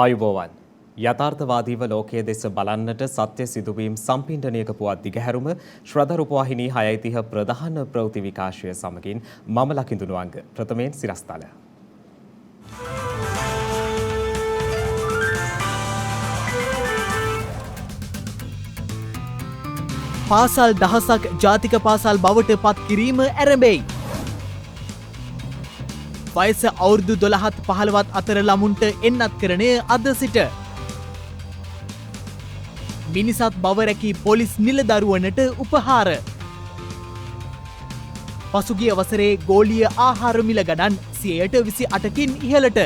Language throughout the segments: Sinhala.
ආයුබෝවන් යථාර්ථවාදීව ලෝකයේ දෙස බලන්නට සත්‍ය සිදුවීම් සම්පින්ඩනයක පුවත් දිගහැරුම ශ්‍රද්ධ රූපවාහිනී 6:30 ප්‍රධාන ප්‍රවෘත්ති විකාශය සමගින් මම ලකිඳුනුවංග ප්‍රථමයෙන් සිරස්තල. පාසල් දහසක් ජාතික පාසල් බවට පත් කිරීම ඇරඹෙයි. වයස අවුරුදු 12ත් 15ත් අතර ළමුන්ට එන්නත් කරණය අද සිට. මිනිසත් බව රැකී පොලිස් නිලදරුවනට උපහාර. පසුගිය වසරේ ගෝලීය ආහාර මිල ගණන් 28%කින් ඉහළට.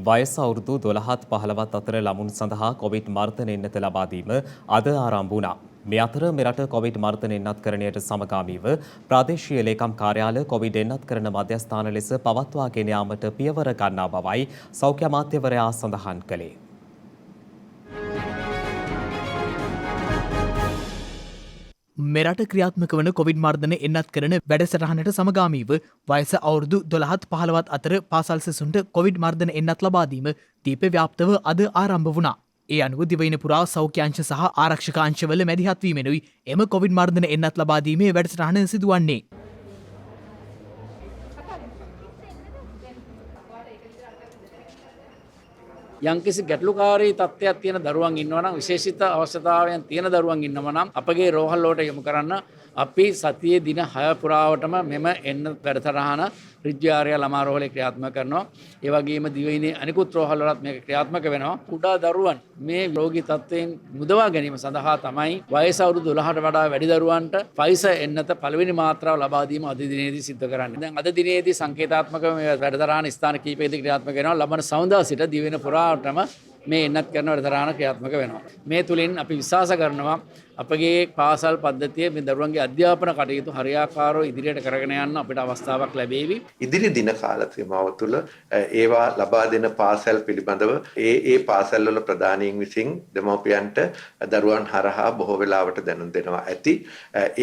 වයස අවුරුදු 12ත් 15ත් අතර ළමුන් සඳහා කොවිඩ් මර්ධන එන්නත ලබා දීම අද ආරම්භ වුණා. මේ අතර මෙරට කොවිඩ් මර්ධන එන්නත්කරණයට සමගාමීව ප්‍රාදේශීය ලේකම් කාර්යාල කොවිඩ් එන්නත්කරණ මධ්‍යස්ථාන ලෙස පවත්වාගෙන යාමට පියවර ගන්නා බවයි සෞඛ්‍ය අමාත්‍යවරයා සඳහන් කළේ. මෙරට ක්‍රියාත්මක වන කොවිඩ් මර්ධන එන්නත් කරන වැඩසටහනට සමගාමීව වයස අවුරුදු 12ත් 15ත් අතර පාසල් සිසුන්ට කොවිඩ් මර්ධන එන්නත් ලබා දීම දීප ව්‍යාප්තව අද ආරම්භ වුණා. ඒ අනුව දිවයින පුරා සෞඛ්‍ය අංශ සහ ආරක්ෂක අංශවල මැදිහත් වීමෙනුයි එම කොවිඩ් මර්ධන එන්නත් ලබා දීමේ වැඩසටහන සිදුවන්නේ. යම්කිසි ගැටලුකාරී තත්ත්වයක් තියෙන දරුවන් ඉන්නවා නම් විශේෂිත අවශ්‍යතාවයන් තියෙන දරුවන් ඉන්නවා නම් අපගේ රෝහල් වලට යොමු කරන්න අපි සතියේ දින 6 පුරාවටම මෙම එන්න වැඩසටහන රිජ්‍යාරය ළමා රෝහලේ ක්‍රියාත්මක කරනවා. ඒ වගේම දිවයිනේ අනිකුත් රෝහල් වලත් මේක ක්‍රියාත්මක වෙනවා. කුඩා දරුවන් මේ රෝගී තත්ත්වයෙන් මුදවා ගැනීම සඳහා තමයි වයස අවුරුදු 12ට වඩා වැඩි දරුවන්ට ෆයිසර් එන්නත පළවෙනි මාත්‍රාව ලබා දීම අද දිනේදී සිදු කරන්නේ. දැන් අද දිනේදී සංකේතාත්මක මේ වැඩසටහන ස්ථාන කීපයකදී ක්‍රියාත්මක වෙනවා. ලබන සවුන්දා සිට දිවයින පුරාවටම මේ එන්නත් කරන වැඩසටහන ක්‍රියාත්මක වෙනවා. මේ තුලින් අපි විශ්වාස කරනවා අපගේ පාසල් පද්ධතිය මේ දරුවන්ගේ අධ්‍යාපන කටයුතු හරියාකාරව ඉදිරියට කරගෙන යන්න අපිට අවස්ථාවක් ලැබේවි. ඉදිරි දින කාල සීමාව තුළ ඒවා ලබා දෙන පාසල් පිළිබඳව ඒ පාසල් වල ප්‍රධානීන් විසින් දෙමව්පියන්ට දරුවන් හරහා බොහෝ වෙලාවට දැනුම් දෙනවා ඇති.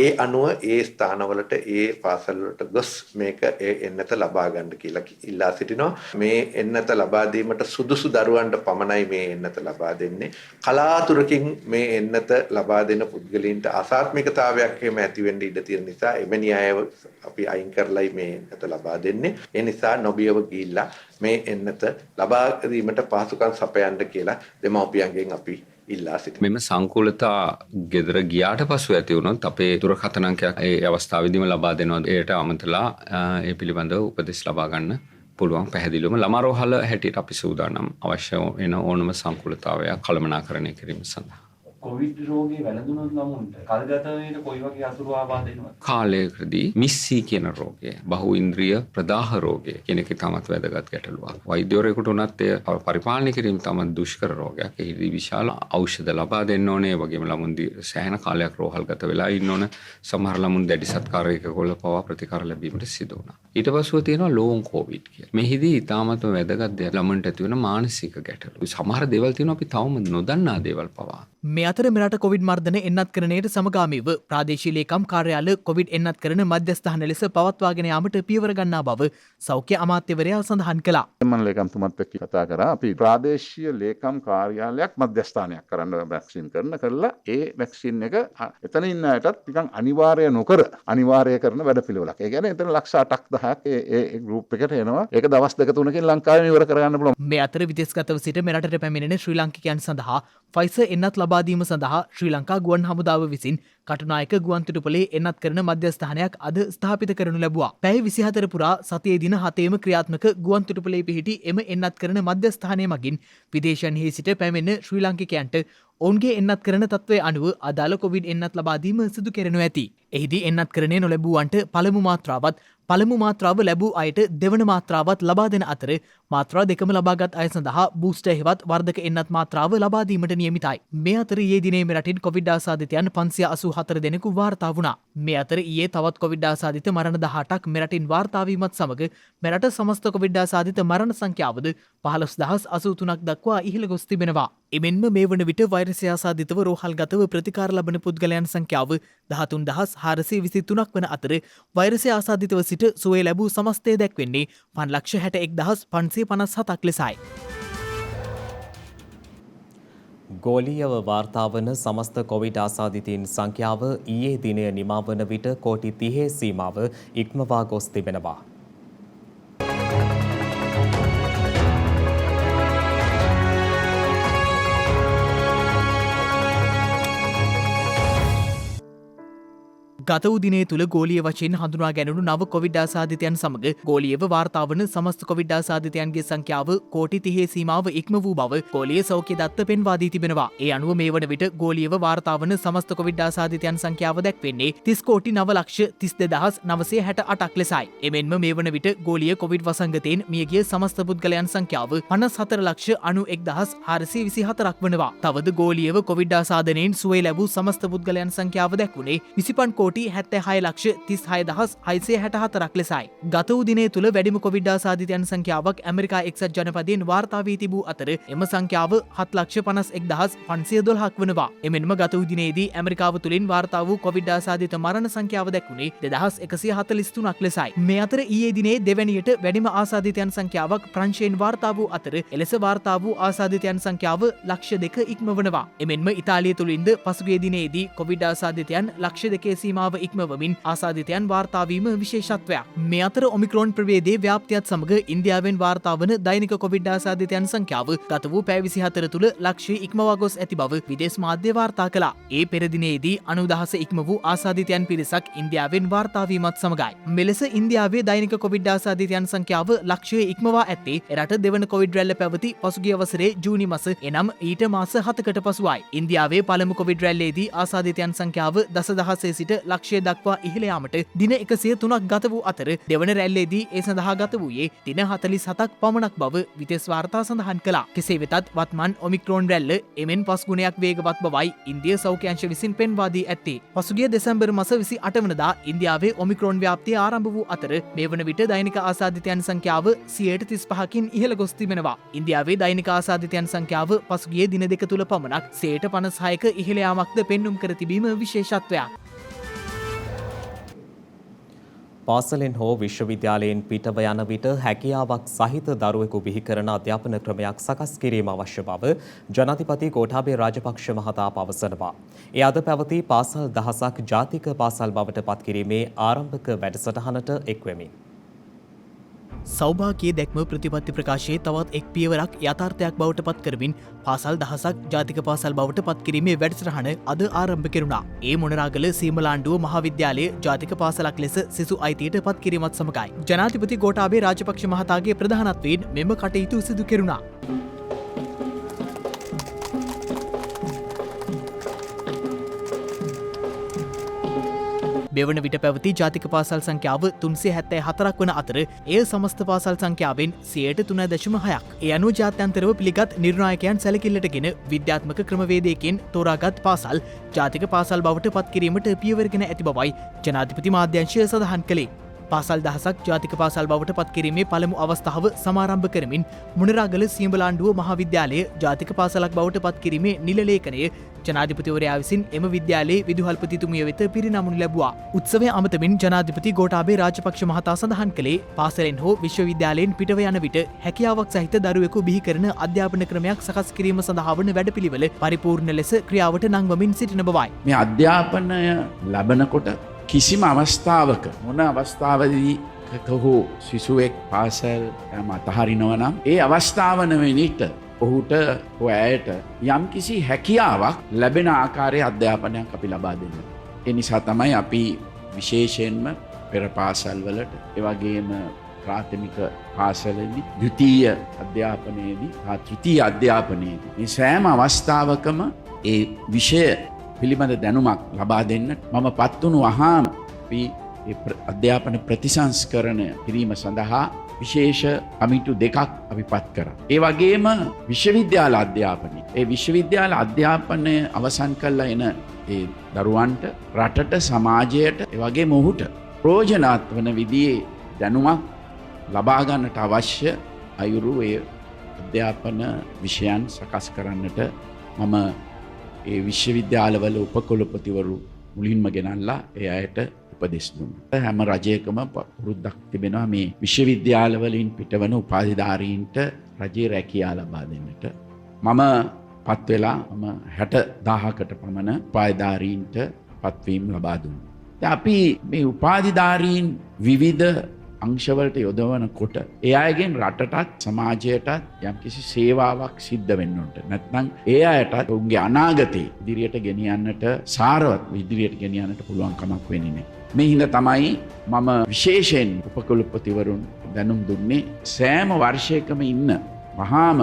ඒ අනුව ඒ ස්ථානවලට ඒ පාසල් වලට ගොස් මේක එන්නත ලබා ගන්න කියලා ඉල්ලා සිටිනවා. මේ එන්නත ලබා දීමට සුදුසු දරුවන්ට පමණයි මේ එන්නත ලබා දෙන්නේ. කලාතුරකින් මේ එන්නත ලබා දෙන පුද්ගලයන්ට අසාත්මිකතාවයක් එහෙම ඇති වෙන්න ඉඩ තියෙන නිසා එවැනි අයව අපි අයින් කරලයි මේ එන්නත ලබා දෙන්නේ. ඒ නිසා නොබියව ගිහිල්ලා මේ එන්නත ලබා ගැනීමට පහසුකම් සපයන්න කියලා දෙමව්පියන්ගෙන් අපි ඉල්ලා සිටිනවා. මෙම සංකූලතා ගෙදර ගියාට පසු ඇති වුණොත් අපේ දුරකථන අංකයක් ඒ අවස්ථාවේදීම ලබා දෙනවා. ඒට අමතලා ඒ පිළිබඳව උපදෙස් ලබා ගන්න පුළුවන්. පැහැදිලිවම ළමා රෝහල හැටියට අපි සූදානම් අවශ්‍ය වෙන ඕනම සංකූලතාවයක් කළමනාකරණය කිරීම සඳහා. කොවිඩ් රෝගේ වැළඳුනොත් ළමුන්ට කල්ගත වෙන කොයි වගේ අසුරු ආබාධ එනවද? කාලයකදී මිස්සී කියන රෝගය, බහු ඉන්ද්‍රිය ප්‍රදාහ රෝගය කියන එක තමත් වැදගත් ගැටලුවක්. වෛද්‍යවරයෙකුට උනත් එය පරිපාලනය කිරීම තමයි දුෂ්කර රෝගයක්. ඒකදී විශාල ඖෂධ ලබා දෙන්න ඕනේ. ඒ වගේම ළමුන් සෑහෙන කාලයක් රෝහල්ගත වෙලා ඉන්න ඕන. සමහර ළමුන් දැඩි සත්කාරයකවල පවා ප්‍රතිකාර ලැබීමට සිදු වුණා. ඊට පස්ව තියෙනවා ලෝන් කොවිඩ් කියලා. මෙහිදී ඊටාමත්ම වැදගත් දෙයක් ළමුන්ට ඇති වෙන මානසික ගැටලු. සමහර දේවල් තියෙනවා අපි තවම නොදන්නා දේවල් පවා. මේ අතර මෙරට කොවිඩ් මර්ධන එන්නත් කරණයට සමගාමීව ප්‍රාදේශීය ලේකම් කාර්යාල කොවිඩ් එන්නත් කරන මධ්‍යස්ථාන ලෙස පවත්වාගෙන යාමට පියවර ගන්නා බව සෞඛ්‍ය අමාත්‍යවරයා සඳහන් කළා. මම ලේකම්තුමත් එක්ක කතා කරා. අපි ප්‍රාදේශීය ලේකම් කාර්යාලයක් මධ්‍යස්ථානයක් කරන්න වැක්සින් කරලා ඒ වැක්සින් එක එතන ඉන්න අයටත් නිකන් අනිවාර්ය නොකර අනිවාර්ය කරන වැඩපිළිවෙලක්. ඒ කියන්නේ එතන ලක්ෂ 8ක් 10ක් ඒ ගෲප් එකට එනවා. ඒක දවස් 2-3කින් ලංකාවෙම ඉවර කරගන්න පුළුවන්. මේ අතර විදේශගතව සිට මෙරටට පැමිණෙන ශ්‍රී ලාංකිකයන් සඳහා ෆයිසර් එන්නත් ලබා දීම සඳහා ශ්‍රී ලංකා ගුවන් හමුදාව විසින් කටුනායක ගුවන්තොටුපළේ එන්නත් කරන මධ්‍යස්ථානයක් අද ස්ථාපිත කරනු ලැබුවා. පැය 24 පුරා සතියේ දින 7ේම ක්‍රියාත්මක ගුවන්තොටුපළේ පිහිටි එම එන්නත් කරන මධ්‍යස්ථානය මගින් විදේශයන්හි සිට පැමිණෙන ශ්‍රී ලාංකිකයන්ට ඔවුන්ගේ එන්නත් කරන තත්ත්වය අනුව අදාළ කොවිඩ් එන්නත් ලබා දීම සිදු කෙරෙනු ඇති. එහිදී එන්නත් කරණය නොලැබුවන්ට පළමු මාත්‍රාවත් පළමු මාත්‍රාව ලැබූ අයට දෙවන මාත්‍රාවත් ලබා දෙන අතර මාත්‍රා දෙකම ලබාගත් අය සඳහා බූස්ටර් හෙවත් වර්ධක එන්නත් මාත්‍රාව ලබා දීමට නියමිතයි. මේ අතර ඊයේ දිනේ මෙරටින් කොවිඩ් ආසාදිතයන් 586 4 දෙනෙකු වාර්තා වුණා. මේ අතර ඊයේ තවත් කොවිඩ් ආසාදිත මරණ 18ක් මෙරටින් වාර්තා වීමත් සමග මෙරට සමස්ත කොවිඩ් ආසාදිත මරණ සංඛ්‍යාවද 15083ක් දක්වා ඉහළ ගොස් තිබෙනවා. එමෙන්ම මේ වන විට වෛරසය ආසාදිතව රෝහල්ගතව ප්‍රතිකාර ලබන පුද්ගලයන් සංඛ්‍යාව 13423ක් වන අතර වෛරසය ආසාදිතව සිට සුවය ලැබූ සමස්තය දැක්වෙන්නේ 5,61,557ක් ලෙසයි. ගෝලීයව වාර්තා වන සමස්ත කොවිඩ් ආසාදිතයින් සංඛ්‍යාව ඊයේ දිනය නිමා වන විට කෝටි 30 සීමාව ඉක්මවා ගොස් තිබෙනවා. ගත වූ දිනේ තුල ගෝලීය වශයෙන් හඳුනා ගැනුණු නව කොවිඩ් ආසාදිතයන් සමග ගෝලීයව වාර්තා වන සමස්ත කොවිඩ් ආසාදිතයන්ගේ සංඛ්‍යාව කෝටි 30 සීමාව ඉක්ම වූ බව ගෝලීය සෞඛ්‍ය දත්ත පෙන්වා දී තිබෙනවා. ඒ අනුව මේ වන විට ගෝලීයව වාර්තා වන සමස්ත කොවිඩ් ආසාදිතයන් සංඛ්‍යාව දැක්වෙන්නේ 30 කෝටි 9,32,968ක් ලෙසයි. එමෙන්ම මේ වන විට ගෝලීය කොවිඩ් වසංගතයෙන් මියගිය සමස්ත පුද්ගලයන් සංඛ්‍යාව 54,91,424ක් වනවා. තවද ගෝලීයව කොවිඩ් ආසාදනයෙන් සුවය ලැබූ සමස්ත පුද්ගලයන් සංඛ්‍යාව දැක්වුණේ 25 කෝටි 76,36,664ක් ලෙසයි. ගත වූ දිනේ තුල වැඩිම කොවිඩ් ආසාදිතයන් සංඛ්‍යාවක් ඇමරිකා එක්සත් ජනපදයෙන් වාර්තා වී තිබූ අතර එම සංඛ්‍යාව 7,51,512ක් වනවා. එමෙන්ම ගත වූ දිනේදී ඇමරිකාව තුලින් වාර්තා වූ කොවිඩ් ආසාදිත මරණ සංඛ්‍යාව දැක්ුණේ 2,143ක් ලෙසයි. මේ අතර ඊයේ දිනේ දෙවැනියට වැඩිම ආසාදිතයන් සංඛ්‍යාවක් ප්‍රංශයෙන් වාර්තා වූ අතර එලෙස වාර්තා වූ ආසාදිතයන් සංඛ්‍යාව 200,000 ඉක්මවනවා. එමෙන්ම ඉතාලිය තුලින්ද පසුගිය දිනේදී කොවිඩ් ආසාදිතයන් 200,000 සීමාව ඉක්මවමින් ආසාදිතයන් වාර්තා වීම විශේෂත්වයක්. මේ අතර ඔමික්‍රෝන් ප්‍රභේදයේ ව්‍යාප්තියත් සමග ඉන්දියාවෙන් වාර්තා වන දෛනික කොවිඩ් ආසාදිතයන් සංඛ්‍යාව ගත වූ පැය 24 තුල ලක්ෂය ඉක්මවා ගොස් ඇති බව විදේශ මාධ්‍ය වාර්තා කළා. ඒ පෙර දිනේදී 90,000 ඉක්ම වූ ආසාදිතයන් පිරිසක් ඉන්දියාවෙන් වාර්තා වීමත් සමගයි. මෙලෙස ඉන්දියාවේ දෛනික කොවිඩ් ආසාදිතයන් සංඛ්‍යාව ලක්ෂය ඉක්මවා ඇත්තේ එරට දෙවන කොවිඩ් රැල්ල පැවති පසුගිය වසරේ ජූනි මාස එනම් ඊට මාස 7කට පසුවයි. ඉන්දියාවේ පළමු කොවිඩ් රැල්ලේදී ආසාදිතයන් සංඛ්‍යාව දසදහසේ සිට ලක්ෂය දක්වා ඉහළ යාමට දින 103ක් ගත වූ අතර දෙවන රැල්ලේදී ඒ සඳහා ගත වූයේ දින 47ක් පමණක් බව විදේශ වාර්තා සඳහන් කළා. කෙසේ වෙතත් වත්මන් ඔමික්‍රෝන් රැල්ල එමෙන් 5 ගුණයක් වේගවත් බවයි ඉන්දිය සෞඛ්‍ය අංශ විසින් පෙන්වා දී ඇත්තේ. පසුගිය දෙසැම්බර් මාස 28 වනදා ඉන්දියාවේ ඔමික්‍රෝන් ව්‍යාප්තිය ආරම්භ වූ අතර මේ වන විට දෛනික ආසාදිතයන් සංඛ්‍යාව 135කින් ඉහළ ගොස් තිබෙනවා. ඉන්දියාවේ දෛනික ආසාදිතයන් සංඛ්‍යාව පසුගිය දින දෙක තුල පමණක් 56ක ඉහළ යාමක්ද පෙන්눔 කර තිබීම විශේෂත්වයක්. පාසලෙන් හෝ විශ්වවිද්‍යාලයෙන් පිටව යන විට හැකියාවක් සහිත දරුවෙකු බිහි කරන අධ්‍යාපන ක්‍රමයක් සකස් කිරීම අවශ්‍ය බව ජනාධිපති ගෝඨාභය රාජපක්ෂ මහතා පවසනවා. ඒ අද පැවති පාසල් දහසක් ජාතික පාසල් බවට පත් කිරීමේ ආරම්භක වැඩසටහනට එක්වෙමි. සෞභාග්‍යයේ දැක්ම ප්‍රතිපත්ති ප්‍රකාශයේ තවත් එක් පියවරක් යථාර්ථයක් බවට පත් කරමින් පාසල් දහසක් ජාතික පාසල් බවට පත් කිරීමේ වැඩසටහන අද ආරම්භ කෙරුණා. ඒ මොනරාගල සීමලාණ්ඩුව මහාවිද්‍යාලයේ ජාතික පාසලක් ලෙස සිසු අයිතියට පත් කිරීමත් සමගයි. ජනාධිපති ගෝඨාභය රාජපක්ෂ මහතාගේ ප්‍රධානත්වයෙන් මෙම කටයුතු සිදු කෙරුණා. මෙවන විට පැවති ජාතික පාසල් සංඛ්‍යාව 374ක් වන අතර එය සමස්ත පාසල් සංඛ්‍යාවෙන් 3.6ක්. ඒ අනුව ජාත්‍යන්තරව පිළිගත් නිර්ණායකයන් සැලකිල්ලටගෙන විද්‍යාත්මක ක්‍රමවේදයකින් තෝරාගත් පාසල් ජාතික පාසල් බවට පත් කිරීමට පියවරගෙන ඇති බවයි ජනාධිපති මාධ්‍යංශය සඳහන් කළේ. පාසල් දහසක් ජාතික පාසල් බවට පත් කිරීමේ පළමු අවස්ථාව සමාරම්භ කරමින් මුණරාගල සියඹලාණ්ඩුව මහාවිද්‍යාලය ජාතික පාසලක් බවට පත් කිරීමේ නිල ලේඛනය ජනාධිපතිවරයා විසින් එම විද්‍යාලයේ විදුහල්පතිතුමිය වෙත පිරිනමනු ලැබුවා. උත්සවය අමතමින් ජනාධිපති ගෝඨාභය රාජපක්ෂ මහතා සඳහන් කළේ පාසලෙන් හෝ විශ්වවිද්‍යාලයෙන් පිටව යන විට හැකියාවක් සහිත දරුවෙකු බිහි කරන අධ්‍යාපන ක්‍රමයක් සකස් කිරීම සඳහා වන වැඩපිළිවෙල පරිපූර්ණ ලෙස ක්‍රියාවට නංවමින් සිටින බවයි. මේ අධ්‍යාපනය ලබනකොට කිසිම අවස්ථාවක මොන අවස්ථාවදීක හෝ සිසුවෙක් පාසල් යම අතහරිනව නම් ඒ අවස්ථාවන වෙනිට ඔහුට ඔයායට යම් කිසි හැකියාවක් ලැබෙන ආකාරයේ අධ්‍යාපනයක් අපි ලබා දෙන්න. ඒ නිසා තමයි අපි විශේෂයෙන්ම පෙර පාසල් වලට ඒ වගේම ප්‍රාථමික පාසලෙදි ද්විතීය අධ්‍යාපනයේදී හා තෘතීය අධ්‍යාපනයේදී මේ සෑම අවස්ථාවකම ඒ විෂය පිළිබඳ දැනුමක් ලබා දෙන්න මම පත්වුණු වහාම අපි අධ්‍යාපන ප්‍රතිසංස්කරණය කිරීම සඳහා විශේෂ කමිටු දෙකක් අපි පත් කරා. ඒ වගේම විශ්වවිද්‍යාල අධ්‍යාපනය. ඒ විශ්වවිද්‍යාල අධ්‍යාපනය අවසන් කළා එන ඒ දරුවන්ට රටට සමාජයට වගේ මොහුට ප්‍රෝජනාත් වන විදියේ දැනුමක් ලබාගන්නට අවශ්‍ය අයුරු ඒ අධ්‍යාපන විෂයන් සකස් කරන්නට මම ඒ විශ්වවිද්‍යාලවල උපකුලපතිවරු මුලින්ම ගෙනල්ලා ඒ අයට උපදෙස් දුන්නා. හැම රජයකම පුරුද්දක් තිබෙනවා මේ විශ්වවිද්‍යාලවලින් පිටවන උපාධිධාරීන්ට රජයේ රැකියාව ලබා දෙන්නට. මම පත් වෙලා 60,000කට පමණ උපාධිධාරීන්ට පත්වීම් ලබා දුන්නා. අපි මේ උපාධිධාරීන් විවිධ අංශවලට යොදවනකොට ඒ අයගෙන් රටටත් සමාජයටත් යම්කිසි සේවාවක් සිද්ධ වෙන්න ඕනේ. නැත්නම් ඒ අයටත් උන්ගේ අනාගතේ ඉදිරියට ගෙනියන්නට සාරවත් ඉදිරියට ගෙනියන්නට පුළුවන් කමක් වෙන්නේ නැහැ. මේ හින්දා තමයි මම විශේෂයෙන් උපකුලපතිවරුන් දැනුම් දුන්නේ සෑම වර්ෂයකම ඉන්න මහාම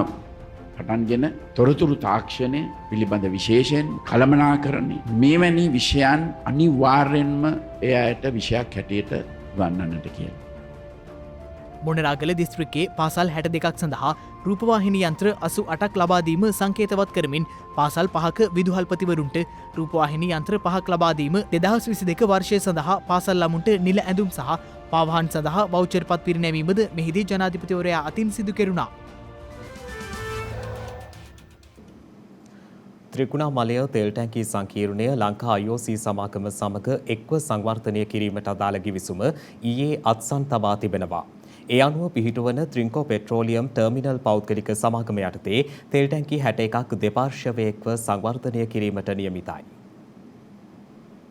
පටන්ගෙන තොරතුරු තාක්ෂණය පිළිබඳ විශේෂයෙන් කළමනාකරණය මේවැනි විෂයන් අනිවාර්යෙන්ම ඒ අයට විෂයක් හැටියට ගන්නන්නට කියලා. මොනරාගල දිස්ත්‍රික්කයේ පාසල් 62ක් සඳහා රූපවාහිනී යන්ත්‍ර 88ක් ලබාදීම සංකේතවත් කරමින් පාසල් 5ක විදුහල්පතිවරුන්ට රූපවාහිනී යන්ත්‍ර 5ක් ලබාදීම 2022 වර්ෂය සඳහා පාසල් ළමුන්ට නිල ඇඳුම් සහ පාවාහන් සඳහා වවුචර් පත් පිරිනැමීමද මෙහිදී ජනාධිපතිවරයා අතින් සිදු කෙරුණා. ත්‍රිකුණාමලය තෙල් ටැංකි සංකීර්ණය ලංකා IOC සමාගම සමග එක්ව සංවර්ධනය කිරීමට අදාළ ගිවිසුම ඊයේ අත්සන් තබා තිබෙනවා. ඒ අනුව පිහිටුවන ත්‍රින්කෝ පෙට්‍රෝලියම් ටර්මිනල් පෞද්ගලික සමාගම යටතේ තෙල් ටැංකි 61ක් දෙපාර්ශ්වයකව සංවර්ධනය කිරීමට නියමිතයි.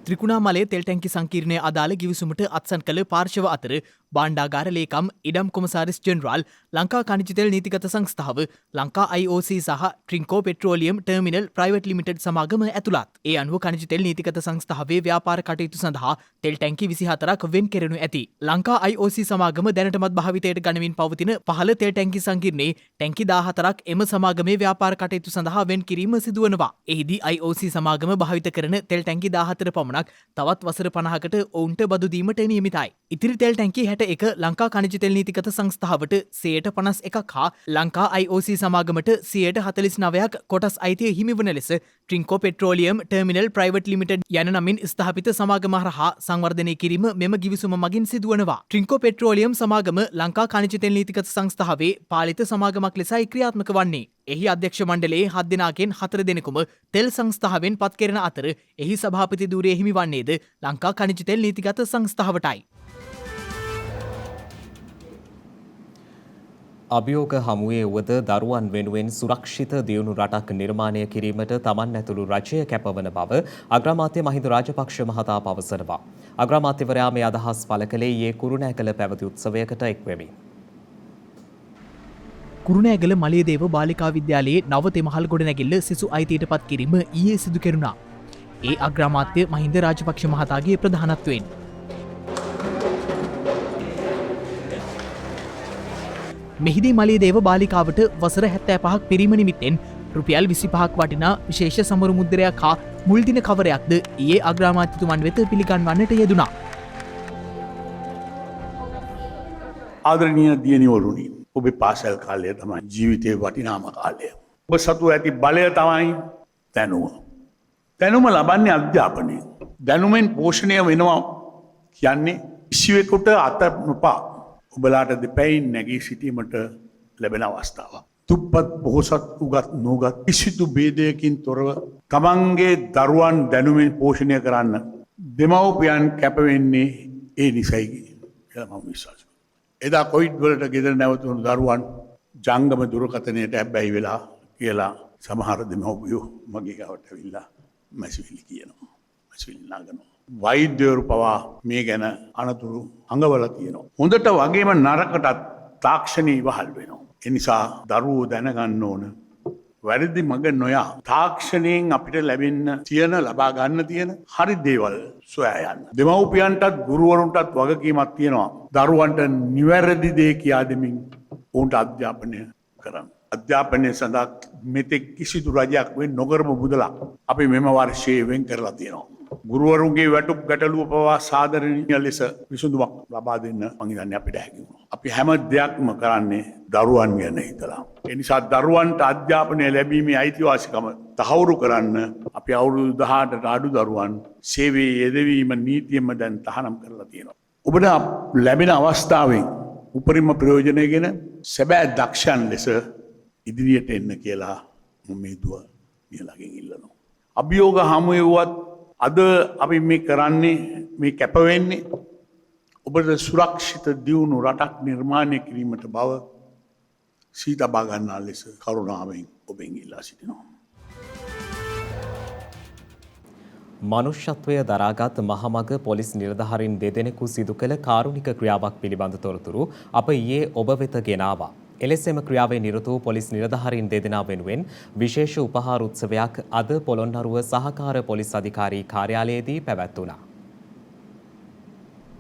ත්‍රිකුණාමලයේ තෙල් ටැංකි සංකීර්ණය අදාළ ගිවිසුමට අත්සන් කළ පාර්ශව අතර බාණ්ඩාගාර ලේකම් ඉඩම් කොමසාරිස් ජෙනරාල් ලංකා ඛනිජ තෙල් නීතිගත සංස්ථාව ලංකා IOC සහ Trinco petroleum terminal private limited සමාගම ඇතුළත්. ඒ අනුව ඛනිජ තෙල් නීතිගත සංස්ථාවේ ව්‍යාපාර කටයුතු සඳහා තෙල් ටැංකි 24ක් වෙන් කෙරෙනු ඇති. ලංකා IOC සමාගම දැනටමත් භාවිතයට ගනිමින් පවතින පහළ තෙල් ටැංකි සංකීර්ණයේ ටැංකි 14ක් එම සමාගමේ ව්‍යාපාර කටයුතු සඳහා වෙන් කිරීම සිදුවනවා. එහිදී IOC සමාගම භාවිත කරන තෙල් ටැංකි 14 පමණක් තවත් වසර 50කට ඔවුන්ට බදු දීමට නියමිතයි. ඉතිරි තෙල් ටැංකි 61 ලංකා ඛනිජ තෙල් නීතිගත සංස්ථාවට 51% හා ලංකා IOC සමාගමට 49%ක් කොටස් අයිතිය හිමිවන ලෙස Trinco petroleum terminal private limited යන නමින් ස්ථාපිත සමාගම හරහා සංවර්ධනය කිරීම මෙම ගිවිසුම මගින් සිදුවනවා. ට්‍රින්කෝ පෙට්‍රෝලියම් සමාගම ලංකා ඛනිජ තෙල් නීතිගත සංස්ථාවේ පාලිත සමාගමක් ලෙසයි ක්‍රියාත්මක වන්නේ. එහි අධ්‍යක්ෂ මණ්ඩලයේ 7 දෙනාගෙන් 4 දෙනෙකුම තෙල් සංස්ථාවෙන් පත් කෙරෙන අතර එහි සභාපති ධූරය හිමි වන්නේද ලංකා ඛනිජ තෙල් නීතිගත සංස්ථාවටයි. අභියෝග හමුවේ වුවද දරුවන් වෙනුවෙන් සුරක්ෂිත දියුණු රටක් නිර්මාණය කිරීමට තමන් ඇතුළු රජය කැපවන බව අග්‍රාමාත්‍ය මහින්ද රාජපක්ෂ මහතා පවසනවා. අග්‍රාමාත්‍යවරයා මේ අදහස් පළ කළේ ඊයේ කුරුණෑගල පැවති උත්සවයකට එක්වෙමින්. කුරුණෑගල මලියදේව බාලිකා විද්‍යාලයේ නව තෙමහල් ගොඩනැගිල්ල සිසු අයිතියට පත් කිරීම ඊයේ සිදු කෙරුණා. ඒ අග්‍රාමාත්‍ය මහින්ද රාජපක්ෂ මහතාගේ ප්‍රධානත්වයෙන්. මෙහිදී මලියදේව බාලිකාවට වසර 75ක් පිරීම නිමිත්තෙන් රුපියල් 25ක් වටිනා විශේෂ සමරු මුද්‍රයක් හා මුල්දින කවරයක්ද ඊයේ අග්‍රාමාත්‍යතුමන් වෙත පිළිගන්වන්නට යෙදුණා. ආදරණීය දියණිවරුනි, ඔබේ පාසල් කාලය තමයි ජීවිතයේ වටිනාම කාලය. ඔබ සතු ඇති බලය තමයි දැනුම. දැනුම ලබන්නේ අධ්‍යාපනයෙන්. දැනුමෙන් පෝෂණය වෙනවා කියන්නේ කිසිවෙකුට අත නොපා ඔබලාට දෙපැයින් නැගී සිටීමට ලැබෙන අවස්ථාවක්. තුප්පත් පොහොසත් උගත් නොගත් කිසිදු භේදයකින් තොරව තමන්ගේ දරුවන් දැනුමෙන් පෝෂණය කරන්න දෙමව්පියන් කැපවෙන්නේ ඒ නිසයි කියලා මම විශ්වාස කරනවා. එදා කොවිඩ් වලට ගෙදර නැවතුණු දරුවන් ජංගම දුරකථනයට හැබැයි වෙලා කියලා සමහර දෙමව්පියෝ මගේ ගාවට ඇවිල්ලා මැසිවිලි කියනවා. මැසිවිලි නගනවා. වෛද්‍යවරු පවා මේ ගැන අනතුරු අඟවල තියෙනවා. හොඳට වගේම නරකටත් තාක්ෂණය ඉවහල් වෙනවා. එනිසා දරුවෝ දැනගන්න ඕන වැරදි මඟ නොයා තාක්ෂණයෙන් අපිට ලැබෙන්න තියෙන ලබා ගන්න තියෙන හරි දේවල් සොයා යන්න. දෙමව්පියන්ටත් ගුරුවරුන්ටත් වගකීමක් තියෙනවා. දරුවන්ට නිවැරදි දේ කියා දෙමින් ඔවුන්ට අධ්‍යාපනය කරන්න. අධ්‍යාපනය සඳහා මෙතෙක් කිසිදු රජයක් වෙන් නොකරපු මුදලක් අපි මෙම වර්ෂයේ වෙන් කරලා තියෙනවා. ගුරුවරුන්ගේ වැටුප් ගැටලුව පවා සාධාරණීය ලෙස විසඳුමක් ලබා දෙන්න මම හිතන්නේ අපිට හැකි වුණා. අපි හැම දෙයක්ම කරන්නේ දරුවන් ගැන හිතලා. ඒ නිසා දරුවන්ට අධ්‍යාපනය ලැබීමේ අයිතිවාසිකම තහවුරු කරන්න අපි අවුරුදු 18ට අඩු දරුවන් සේවයේ යෙදවීම නීතියෙම දැන් තහනම් කරලා තියෙනවා. ඔබට ලැබෙන අවස්ථාවෙන් උපරිම ප්‍රයෝජනයගෙන සැබෑ දක්ෂයන් ලෙස ඉදිරියට එන්න කියලා මම මේ දුව නියලගෙන් ඉල්ලනවා. අභියෝග හමුවුවත් අද අපි මේ කරන්නේ මේ කැපවෙන්නේ ඔබට සුරක්ෂිත දියුණු රටක් නිර්මාණය කිරීමට බව සීතබා ගන්නා ලෙස කරුණාවෙන් ඔබෙන් ඉල්ලා සිටිනවා. මනුෂ්‍යත්වය දරාගත් මහමග පොලිස් නිලධාරීන් දෙදෙනෙකු සිදු කළ කාරුණික ක්‍රියාවක් පිළිබඳ තොරතුරු අප ඊයේ ඔබ වෙත ගෙනාවා. එලෙසම ක්‍රියාවේ නිරත වූ පොලිස් නිලධාරීන් දෙදෙනා වෙනුවෙන් විශේෂ උපහාර උත්සවයක් අද පොළොන්නරුව සහකාර පොලිස් අධිකාරී කාර්යාලයේදී පැවැත්වුණා.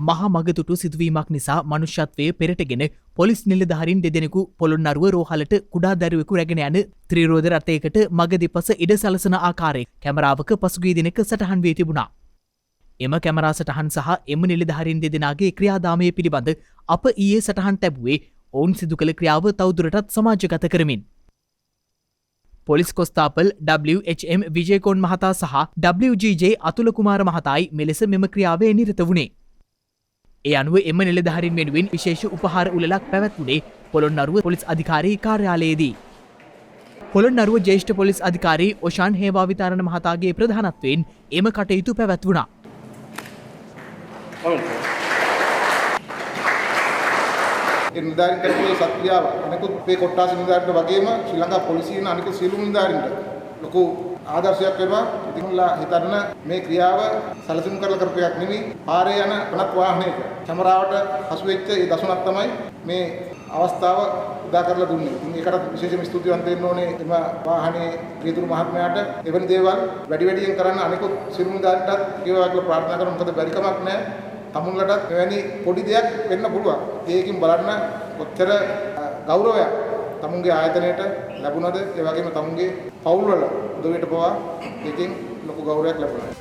මහා මගතුටු සිදුවීමක් නිසා මනුෂ්‍යත්වය පෙරටගෙන පොලිස් නිලධාරීන් දෙදෙනෙකු පොළොන්නරුව රෝහලට කුඩා දරුවෙකු රැගෙන යන ත්‍රිරෝද රථයකට මග දෙපස ඉඩ සලසන ආකාරයේ කැමරාවක පසුගිය දිනක සටහන් වී තිබුණා. එම කැමරා සටහන් සහ එම නිලධාරීන් දෙදෙනාගේ ක්‍රියාදාමය පිළිබඳ අප ඊයේ සටහන් තැබුවේ ඔවුන් සිදු කළ ක්‍රියාව තවදුරටත් සමාජගත කරමින්. පොලිස් කොස්තාපල් WHM විජේකෝන් මහතා සහ WGJ අතුල කුමාර මහතායි මෙලෙස මෙම ක්‍රියාවේ නිරත වුණේ. ඒ අනුව එම නිලධාරීන් වෙනුවෙන් විශේෂ උපහාර උළෙලක් පැවැත්වුණේ පොළොන්නරුව පොලිස් අධිකාරී කාර්යාලයේදී. පොළොන්නරුව ජ්‍යෙෂ්ඨ පොලිස් අධිකාරී ඔෂාන් හේවාවිතාරණ මහතාගේ ප්‍රධානත්වයෙන් එම කටයුතු පැවැත්වුණා. නිලධාරීන් කරපු සත්‍යාව අනිකුත් මේ කොට්ටාස නිලධාරීන්ට වගේම ශ්‍රී ලංකා පොලිසියෙන් අනිකුත් සියලු නිලධාරීන්ට ලොකු ආදර්ශයක් වෙනවා. ඉතින්ලා හිතන්න මේ ක්‍රියාව සැලසුම් කරලා කරපු එකක් නෙමෙයි. පාරේ යන වනත් වාහනයක කැමරාවට හසු වෙච්ච ඒ දසුණක් තමයි මේ අවස්ථාව උදා කරලා දුන්නේ. ඉතින් ඒකට විශේෂම ස්තුතිවන්ත වෙන්න ඕනේ එම වාහනේ ක්‍රියතුරු මහත්මයාට. එවැනි දේවල් වැඩි වැඩියෙන් කරන්න අනිකුත් සියලු නිලධාරීන්ටත් කියවා කියලා ප්‍රාර්ථනා කරනවා. මොකද බැරි කමක් නැහැ. තමුන්ලටත් එවැනි පොඩි දෙයක් වෙන්න පුළුවන්. ඒකකින් බලන්න කොච්චර ගෞරවයක් තමුන්ගේ ආයතනයට ලැබුණද, ඒ වගේම තමුන්ගේ පවුල් වල උදවියට පවා ඒකෙන් ලොකු ගෞරවයක් ලැබුණා.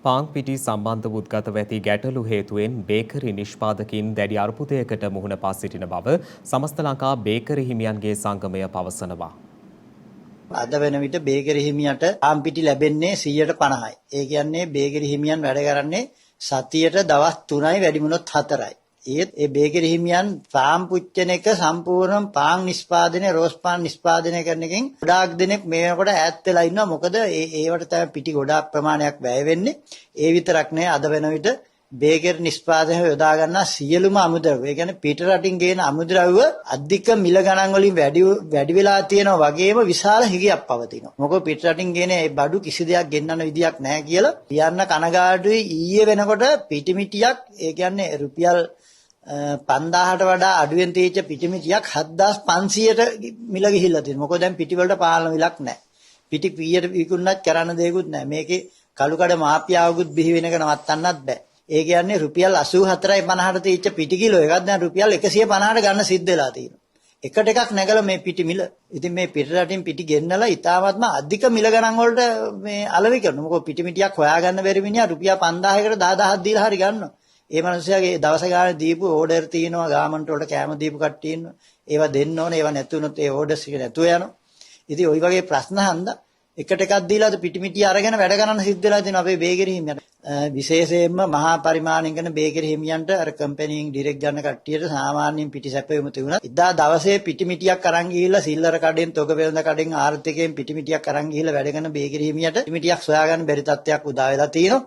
පාන් පිටි සම්බන්ධ උද්ගතව ඇති ගැටලු හේතුවෙන් බේකරි නිෂ්පාදකින් දැඩි අර්බුදයකට මුහුණ පා සිටින බව සමස්ත ලංකා බේකරි හිමියන්ගේ සංගමය පවසනවා. අද වෙන විට බේකරි හිමියට පාන් පිටි ලැබෙන්නේ 150යි. ඒ කියන්නේ බේකරි හිමියන් වැඩ කරන්නේ සතියට දවස් 3යි වැඩිමුණොත් 4යි. ඒත් ඒ බේකරි හිමියන් පාන් පුච්චන එක සම්පූර්ණ පාන් නිෂ්පාදනය රෝස් පාන් නිෂ්පාදනය කරන එකෙන් ගොඩාක් දෙනෙක් මේ වෙනකොට ඈත් වෙලා ඉන්නවා. මොකද ඒවට තමයි පිටි ගොඩාක් ප්‍රමාණයක් වැය වෙන්නේ. ඒ විතරක් නෙවෙයි අද වෙන විට බේකරි නිෂ්පාදනය යොදා ගන්නා සියලුම අමුද්‍රව්‍ය. ඒ කියන්නේ පිට රටින් ගේන අමුද්‍රව්‍ය අධික මිල ගණන් වලින් වැඩි වෙලා තියෙනවා වගේම විශාල හිගයක් පවතිනවා. මොකද පිට රටින් ගේන ඒ බඩු කිසි දෙයක් ගෙන්නන්න විදියක් නැහැ කියලා කියන්න කනගාටුයි. ඊයේ වෙනකොට පිටිමිටියක් ඒ කියන්නේ රුපියල් 5000ට වඩා අඩුවෙන් තීච්ච පිටිමිටියක් 7500ට මිල ගිහිල්ලා තියෙනවා. මොකද දැන් පිටි වලට පාලන විලක් නැහැ. පිටි පීයට විකුණන්නත් කරන්න දෙයක්වත් නැහැ. මේකේ කළුකඩ මාපියාවකුත් බිහි වෙනක නවත්තන්නත් බෑ. ඒ කියන්නේ රුපියල් 84යි 50ට තීච්ච පිටි කිලෝ එකක් දැන් රුපියල් 150ට ගන්න සිද්ධ වෙලා තියෙනවා. එකට එකක් නැගලා මේ පිටි මිල. ඉතින් මේ පිට රටින් පිටි ගෙන්නලා ඉතාමත්ම අධික මිල ගණන් වලට මේ අලෙවි කරනවා. මොකද පිටි මිටියක් හොයාගන්න බැරි මිනිහා රුපියල් 5000කට 10000ක් දීලා හරි ගන්නවා. ඒ මනුස්සයාගේ දවස ගානේ දීපු ඕඩර් තියෙනවා ගාමන්ට් වලට කෑම දීපු කට්ටිය ඉන්නවා. ඒවා දෙන්න ඕනේ. ඒවා නැතුනොත් ඒ ඕඩර්ස් එක නැතුව යනවා. ඉතින් ওই වගේ ප්‍රශ්න හන්දා එකට එකක් දීලා පිටිමිටි අරගෙන වැඩ කරන්න සිද්ධ වෙලා තියෙනවා අපේ බේකරි හිමියන්ට. විශේෂයෙන්ම මහා පරිමාණයෙන් කරන බේකරි හිමියන්ට අර කම්පැනියෙන් ඩිරෙක්ට් ගන්න කට්ටියට සාමාන්‍යයෙන් පිටි සැපෙම තිබුණා. ඉදා දවසේ පිටිමිටියක් අරන් ගිහිල්ලා සිල්ලර කඩෙන් තොග වෙළඳ කඩෙන් ආර්ථිකයෙන් පිටිමිටියක් අරන් ගිහිල්ලා වැඩ කරන බේකරි හිමියට පිටිමිටියක් සොයාගන්න බැරි තත්ත්වයක් උදා වෙලා තියෙනවා.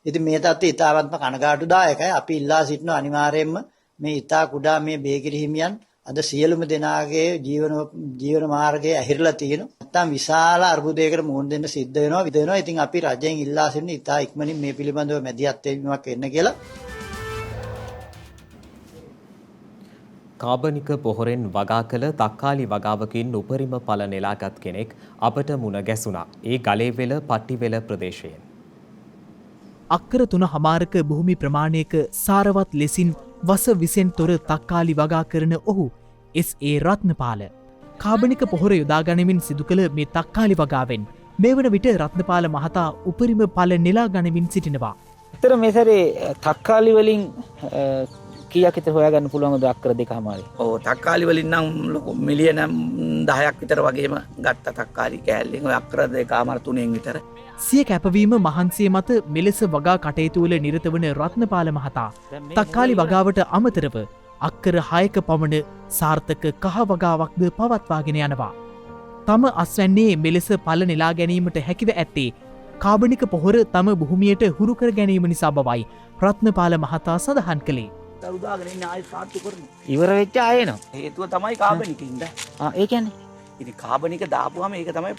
ඉතින් මේ තත්ත්වය ඉතාමත්ම කනගාටුදායකයි. අපි ඉල්ලා සිටිනවා අනිවාර්යයෙන්ම මේ ඉතා කුඩා මේ බේකරි හිමියන් අද සියලුම දෙනාගේ ජීවන මාර්ගය ඇහිරලා තියෙනවා. නැත්තම් විශාල අර්බුදයකට මුහුණ දෙන්න සිද්ධ වෙනවා. ඉතින් අපි රජයෙන් ඉල්ලා සිටින ඉතා ඉක්මනින් මේ පිළිබඳව මැදිහත් වීමක් වෙන්න කියලා. කාබනික පොහොරෙන් වගා කළ තක්කාලි වගාවකින් උපරිම ඵල නෙලාගත් කෙනෙක් අපට මුණ ගැසුණා. ඒ ගලේවෙල පට්ටිවෙල ප්‍රදේශයෙන්. අක්කර 3.5ක භූමි ප්‍රමාණයක සාරවත් ලෙසින් වස විසෙන් තොර තක්කාලි වගා කරන ඔහු S.A. රත්නපාල. කාබනික පොහොර යොදා ගනිමින් සිදු කළ මේ තක්කාලි වගාවෙන් මේ වන විට රත්නපාල මහතා උපරිම පල නෙලා ගනිමින් සිටිනවා. ඇත්තට මේ සැරේ තක්කාලි වලින් කීයක් විතර හොයාගන්න පුළුවන්ද අක්කර දෙකමාරේ? ඔව් තක්කාලි වලින් නම් ලොකු මිලියන 10ක් විතර වගේම ගත්ත තක්කාලි කෑල්ලෙන් ඔය අක්කර දෙකමාර 3න් විතර. සිය කැපවීම මහන්සිය මත මෙලෙස වගා කටයුතු වල නිරත වන රත්නපාල මහතා තක්කාලි වගාවට අමතරව අක්කර 6ක පමණ සාර්ථක කහ වගාවක්ද පවත්වාගෙන යනවා. තම අස්වැන්නේ මෙලෙස පල නෙලා ගැනීමට හැකිව ඇත්තේ කාබනික පොහොර තම භූමියට හුරු කර ගැනීම නිසා බවයි රත්නපාල මහතා සඳහන් කළේ. දරුදාගෙන ඉන්න ආයෙත් සාර්ථක කරනවා. ඉවර වෙච්ච ආයෙනවා. හේතුව තමයි කාබනිකින්ද. ඒ කියන්නේ ඉතින් කාබනික දාපුවාම ඒක තමයි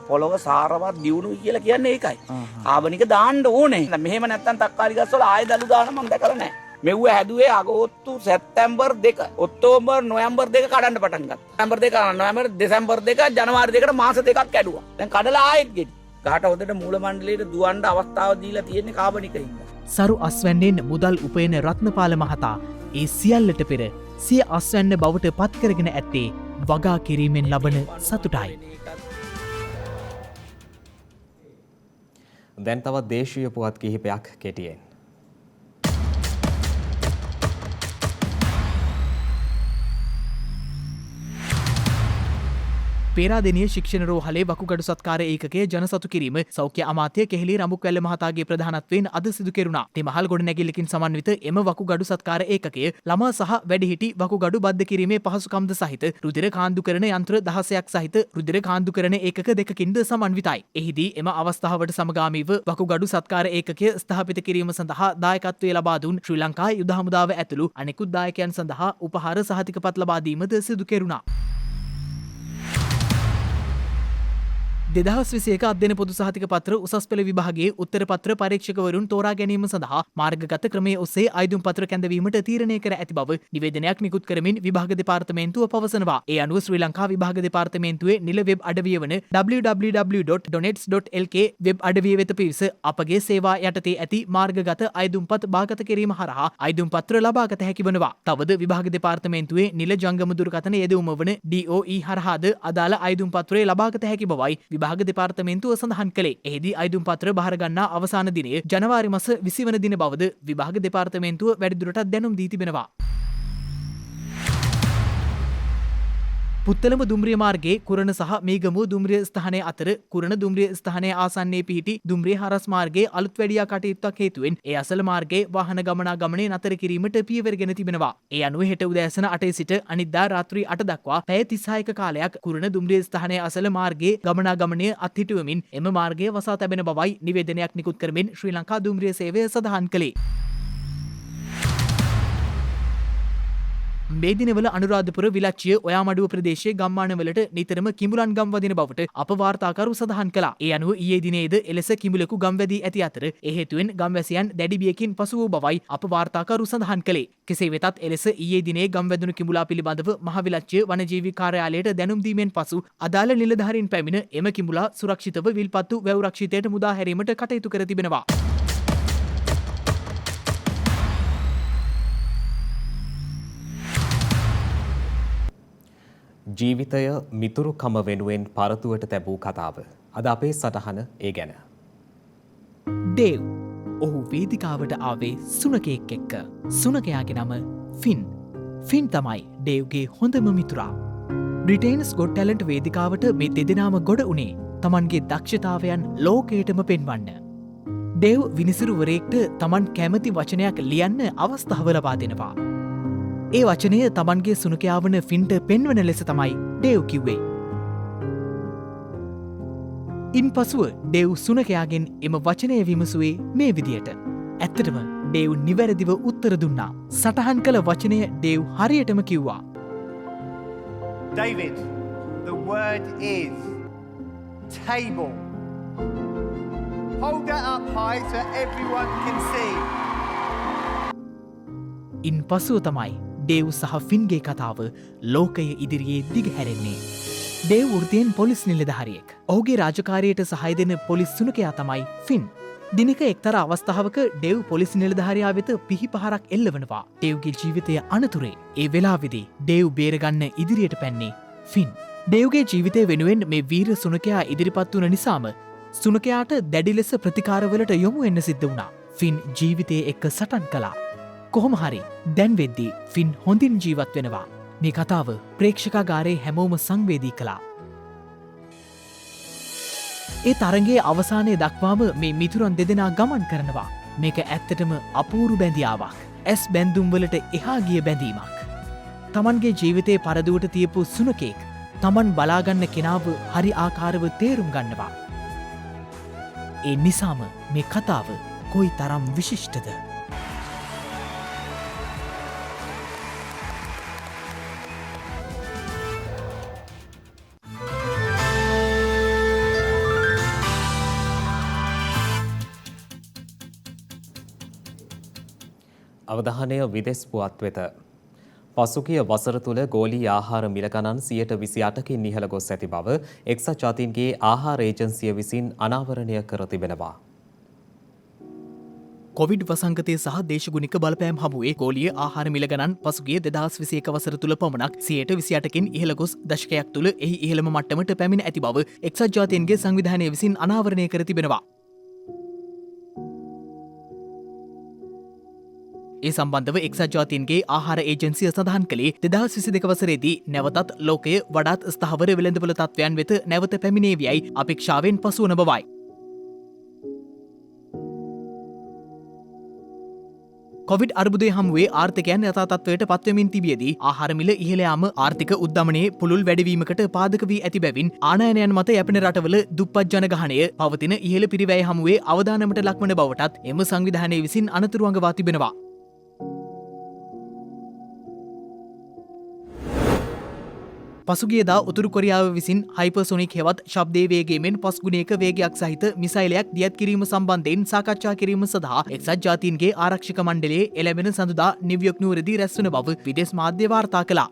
පොළොව සාරවත් දියුණුයි කියලා කියන්නේ ඒකයි. කාබනික දාන්න ඕනේ. මෙහෙම නැත්තම් තක්කාලි ගස් වල ආයෙ දළු දාන මම දැකලා නැහැ. මෙව්ව හැදුවේ අගෝස්තු සැප්තැම්බර් 2 ඔක්තෝබර් නොවැම්බර් 2 කඩන්න පටන් ගත්තා. සැප්තැම්බර් 2 නොවැම්බර් දෙසැම්බර් 2 ජනවාරි 2කට මාස 2ක් කැඩුවා. දැන් කඩලා ආයෙත් ගෙඩි. ගහට හොඳට මූල මණ්ඩලයට දුවන්න අවස්ථාව දීලා තියෙන්නේ කාබනිකින්. සරු අස්වැන්නෙන් මුදල් උපයන රත්නපාල මහතා ඒ සියල්ලට පෙර සිය අස්වැන්න බවට පත් කරගෙන ඇත්තේ වගා කිරීමෙන් ලබන සතුටයි. දැන් තවත් දේශීය පුවත් කිහිපයක් කෙටියෙන්. පේරාදෙනිය ශික්ෂණ රෝහලේ වකුගඩු සත්කාර ඒකකයේ ජනසතු කිරීම සෞඛ්‍ය අමාත්‍ය කෙහෙලි රඹුක්වැල්ල මහතාගේ ප්‍රධානත්වයෙන් අද සිදු කෙරුණා. තෙමහල් ගොඩනැගිල්ලකින් සමන්විත එම වකුගඩු සත්කාර ඒකකය ළමා සහ වැඩිහිටි වකුගඩු බද්ධ කිරීමේ පහසුකම්ද සහිත රුධිර කාන්දු කරන යන්ත්‍ර 16ක් සහිත රුධිර කාන්දු කරන ඒකක දෙකකින්ද සමන්විතයි. එහිදී එම අවස්ථාවට සමගාමීව වකුගඩු සත්කාර ඒකකය ස්ථාපිත කිරීම සඳහා දායකත්වය ලබා දුන් ශ්‍රී ලංකා යුද හමුදාව ඇතුළු අනෙකුත් දායකයන් සඳහා උපහාර සහතිකපත් ලබා දීමද සිදු කෙරුණා. 2021 අධ්‍යයන පොදු සහතික පත්‍ර උසස් පෙළ විභාගයේ උත්තර පත්‍ර පරීක්ෂකවරුන් තෝරා ගැනීම සඳහා මාර්ගගත ක්‍රමයේ ඔස්සේ අයදුම් පත්‍ර කැඳවීමට තීරණය කර ඇති බව නිවේදනයක් නිකුත් කරමින් විභාග දෙපාර්තමේන්තුව පවසනවා. ඒ අනුව ශ්‍රී ලංකා විභාග දෙපාර්තමේන්තුවේ නිල වෙබ් අඩවිය වන www.donets.lk වෙබ් අඩවිය වෙත පිවිස අපගේ සේවා යටතේ ඇති මාර්ගගත අයදුම්පත් භාගත කිරීම හරහා අයදුම් පත්‍ර ලබාගත හැකි වනවා. තවද විභාග දෙපාර්තමේන්තුවේ නිල ජංගම දුරකථන යෙදවුම වන DOE හරහාද අදාළ අයදුම් පත්‍රය ලබාගත හැකි බවයි විභාග දෙපාර්තමේන්තුව සඳහන් කළේ. එහිදී අයදුම් පත්‍ර බහරගන්නා අවසාන දිනය ජනවාරි මාස 20 වන දින බවද විභාග දෙපාර්තමේන්තුව වැඩිදුරටත් දැනුම් දී තිබෙනවා. පුත්තලම දුම්රිය මාර්ගයේ කුරණ සහ මේගමුව දුම්රිය ස්ථානය අතර කුරණ දුම්රිය ස්ථානය ආසන්නයේ පිහිටි දුම්රිය හරස් මාර්ගයේ අලුත් වැඩියා කටයුත්තක් හේතුවෙන් ඒ අසල මාර්ගයේ වාහන ගමනාගමනය නතර කිරීමට පියවරගෙන තිබෙනවා. ඒ අනුව හෙට උදෑසන 8 සිට අනිද්දා රාත්‍රී 8 දක්වා පැය 36ක කාලයක් කුරණ දුම්රිය ස්ථානය අසල මාර්ගයේ ගමනාගමනය අත්හිටුවමින් එම මාර්ගය වසා තැබෙන බවයි නිවේදනයක් නිකුත් කරමින් ශ්‍රී ලංකා දුම්රිය සේවය සඳහන් කළේ. මේ දිනවල අනුරාධපුර විලච්චිය ඔයාමඩුව ප්‍රදේශයේ ගම්මානවලට නිතරම කිඹුලන් ගම් වදින බවට අප වාර්තාකරු සඳහන් කළා. ඒ අනුව ඊයේ දිනේද එලෙස කිඹුලෙකු ගම් වැදී ඇති අතර ඒ හේතුවෙන් ගම්වැසියන් දැඩි බියකින් පසු වූ බවයි අප වාර්තාකරු සඳහන් කළේ. කෙසේ වෙතත් එලෙස ඊයේ දිනේ ගම් වැදුණු කිඹුලා පිළිබඳව මහවිලච්චිය වනජීවි කාර්යාලයට දැනුම් දීමෙන් පසු අදාළ නිලධාරීන් පැමිණ එම කිඹුලා සුරක්ෂිතව විල්පත්තු වැව් රක්ෂිතයට මුදා හැරීමට කටයුතු කර තිබෙනවා. ජීවිතය මිතුරුකම වෙනුවෙන් පරතුවට තැබූ කතාව. අද අපේ සටහන ඒ ගැන. දේව් ඔහු වේදිකාවට ආවේ සුනකයෙක් එක්ක. සුනකයාගේ නම ෆින්. ෆින් තමයි ඩේව්ගේ හොඳම මිතුරා. බ්‍රිටේන්ස් ගොඩ් ටැලන්ට් වේදිකාවට මේ දෙදෙනාම ගොඩ උනේ තමන්ගේ දක්ෂතාවයන් ලෝකයටම පෙන්වන්න. ඩේව් විනිසුරුවරයෙක්ට තමන් කැමති වචනයක් ලියන්න අවස්ථාව ලබා දෙනවා. ඒ වචනය තමන්ගේ සුනකයා වන ෆින්ට පෙන්වන ලෙස තමයි ඩේව් කිව්වේ. ඉන් පසුව ඩේව් සුනකයාගෙන් එම වචනය විමසුවේ මේ විදියට. ඇත්තටම ඩේව් නිවැරදිව උත්තර දුන්නා. සටහන් කළ වචනය ඩේව් හරියටම කිව්වා. David, the word is table. Hold that up high so everyone can see. ඉන් පසුව තමයි ඩේව් සහ ෆින්ගේ කතාව ලෝකය ඉදිරියේ දිගහැරෙන්නේ. Dave වෘතියෙන් police නිලධාරියෙක්. ඔහුගේ රාජකාරියට සහාය දෙන පොලිස් සුනකයා තමයි ෆින්. දිනක එක්තර අවස්ථාවක ඩේව් පොලිස් නිලධාරියා වෙත පිහිපහරක් එල්ලවනවා. ඩේව්ගේ ජීවිතය අනතුරේ. ඒ වෙලාවේදී ඩේව් බේරගන්න ඉදිරියට පැන්නේ ෆින්. ඩේව්ගේ ජීවිතය වෙනුවෙන් මේ වීර සුනකයා ඉදිරිපත් වුණ නිසාම සුනකයාට දැඩි ලෙස ප්‍රතිකාරවලට යොමු වෙන්න සිද්ධ වුණා. ෆින් ජීවිතයේ එක්ක සටන් කළා. කොහොම හරි දැන් වෙද්දී ෆින් හොඳින් ජීවත් වෙනවා. මේ කතාව ප්‍රේක්ෂකාගාරයේ හැමෝම සංවේදී කළා. ඒ තරගේ අවසානයේ දක්වාම මේ මිතුරන් දෙදෙනා ගමන් කරනවා. මේක ඇත්තටම අපූරු බැඳියාවක්. ඇස් බැඳුම්වලට එහා ගිය බැඳීමක්. තමන්ගේ ජීවිතයේ පරදුවට තියපු සුනකෙක් තමන් බලාගන්න කෙනාව හරි ආකාරව තේරුම් ගන්නවා. ඒ නිසාම මේ කතාව කොයි තරම් විශිෂ්ටද. අවධානය විදෙස් පුවත් වෙත. පසුගිය වසර තුළ ගෝලී ආහාර මිල ගණන් 28%කින් ඉහළ ගොස් ඇති බව එක්සත් ජාතීන්ගේ ආහාර ඒජන්සිය විසින් අනාවරණය කර තිබෙනවා. කොවිඩ් වසංගතය සහ දේශගුණික බලපෑම් හමුවේ ගෝලීය ආහාර මිල ගණන් පසුගිය 2021 වසර තුළ පමණක් 28%කින් ඉහළ ගොස් දශකයක් තුළ එහි ඉහළම මට්ටමට පැමිණ ඇති බව එක්සත් ජාතීන්ගේ සංවිධානය විසින් අනාවරණය කර තිබෙනවා. ඒ සම්බන්ධව එක්සත් ජාතීන්ගේ ආහාර ඒජන්සිය සඳහන් කළේ 2022 වසරේදී නැවතත් ලෝකය වඩාත් ස්ථාවර වෙළඳපොළ තත්ත්වයන් වෙත නැවත පැමිණේවියයි අපේක්ෂාවෙන් පසුවන බවයි. කොවිඩ් අර්බුදය හමුවේ ආර්ථිකයන් යථා තත්ත්වයට පත්වෙමින් තිබියදී ආහාර මිල ඉහළ යාම ආර්ථික උද්දමනයේ පුළුල් වැඩිවීමකට පාදක වී ඇති බැවින් ආනයනයන් මත යැපෙන රටවල දුප්පත් ජනගහනය පවතින ඉහළ පිරිවැය හමුවේ අවදානමට ලක්වන බවටත් එම සංවිධානය විසින් අනතුරු අඟවා තිබෙනවා. පසුගියදා උතුරු කොරියාව විසින් හයිපර්සොනික් හෙවත් ශබ්දයේ වේගයෙන් පස්ගුණයක වේගයක් සහිත මිසයිලයක් දියත් කිරීම සම්බන්ධයෙන් සාකච්ඡා කිරීම සඳහා එක්සත් ජාතීන්ගේ ආරක්ෂක මණ්ඩලයේ එළඹෙන සඳුදා නිව්යෝක් නුවරදී රැස්වන බව විදේශ මාධ්‍ය වාර්තා කළා.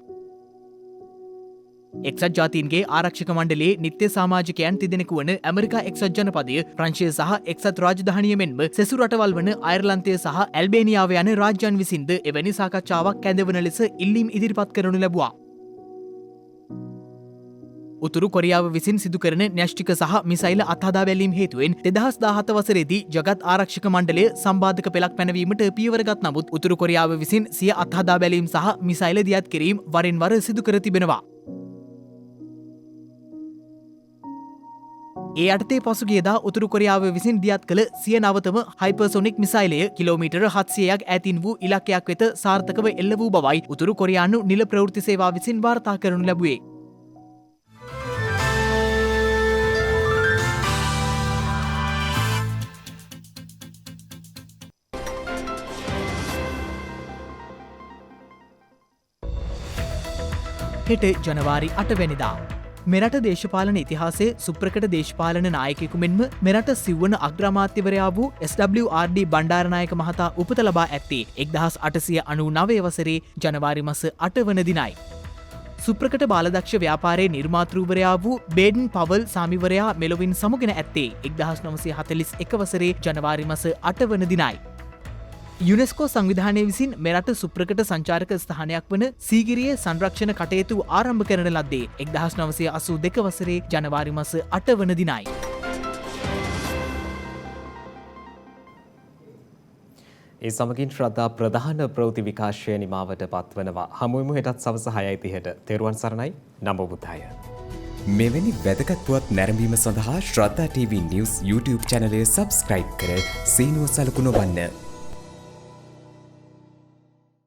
එක්සත් ජාතීන්ගේ ආරක්ෂක මණ්ඩලයේ නිත්‍ය සමාජිකයන් තිදෙනෙකු වන ඇමරිකා එක්සත් ජනපදය, ප්‍රංශය සහ එක්සත් රාජධානිය මෙන්ම සෙසු රටවල් වන අයර්ලන්තය සහ ඇල්බේනියාව යන රාජ්‍යයන් විසින්ද එවැනි සාකච්ඡාවක් කැඳවන ලෙස ඉල්ලීම් ඉදිරිපත් කරනු ලැබුවා. උතුරු කොරියාව විසින් සිදු කරන න්‍යෂ්ටික සහ මිසයිල අත්හදා බැලීම් හේතුවෙන් 2017 වසරේදී ජගත් ආරක්ෂක මණ්ඩලය සම්බාධක පෙළක් පැනවීමට පියවරගත් නමුත් උතුරු කොරියාව විසින් සිය අත්හදා බැලීම් සහ මිසයිල දියත් කිරීම වරින් වර සිදු කර තිබෙනවා. ඒ අටතේ පසුගියදා උතුරු කොරියාව විසින් දියත් කළ සිය නවතම හයිපර්සොනික් මිසයිලය කිලෝමීටර 700ක් ඈතින් වූ ඉලක්කයක් වෙත සාර්ථකව එල්ල වූ බවයි උතුරු කොරියානු නිල ප්‍රවෘත්ති සේවා විසින් වාර්තා කරනු ලැබුවේ. හෙට ජනවාරි 8 වැනිදා මෙරට දේශපාලන ඉතිහාසයේ සුප්‍රකට දේශපාලන නායකයෙකු මෙන්ම මෙරට සිව්වන අග්‍රාමාත්‍යවරයා වූ SWRD බණ්ඩාරනායක මහතා උපත ලබා ඇත්තේ 1899 වසරේ ජනවාරි මාස 8 වන දිනයි. සුප්‍රකට බාලදක්ෂ ව්‍යාපාරයේ නිර්මාතෘවරයා වූ බේඩන් පවල් සාමිවරයා මෙලොවින් සමුගෙන ඇත්තේ 1941 වසරේ ජනවාරි මාස 8 වන දිනයි. යුනෙස්කෝ සංවිධානය විසින් මෙරට සුප්‍රකට සංචාරක ස්ථානයක් වන සීගිරියේ සංරක්ෂණ කටයුතු ආරම්භ කරන ලද්දේ 1982 වසරේ ජනවාරි මාස 8 වන දිනයි. ඒ සමගින් ශ්‍රද්ධා ප්‍රධාන ප්‍රවෘත්ති විකාශය නිමාවට පත්වනවා. හමුවෙමු හෙටත් සවස 6:30ට. තෙරුවන් සරණයි. නමෝ බුද්ධාය. මෙවැනි වැදගත් පුවත් නැරඹීම සඳහා ශ්‍රද්ධා TV News YouTube channel එක subscribe කර සීනුව සලකුණ වන්න.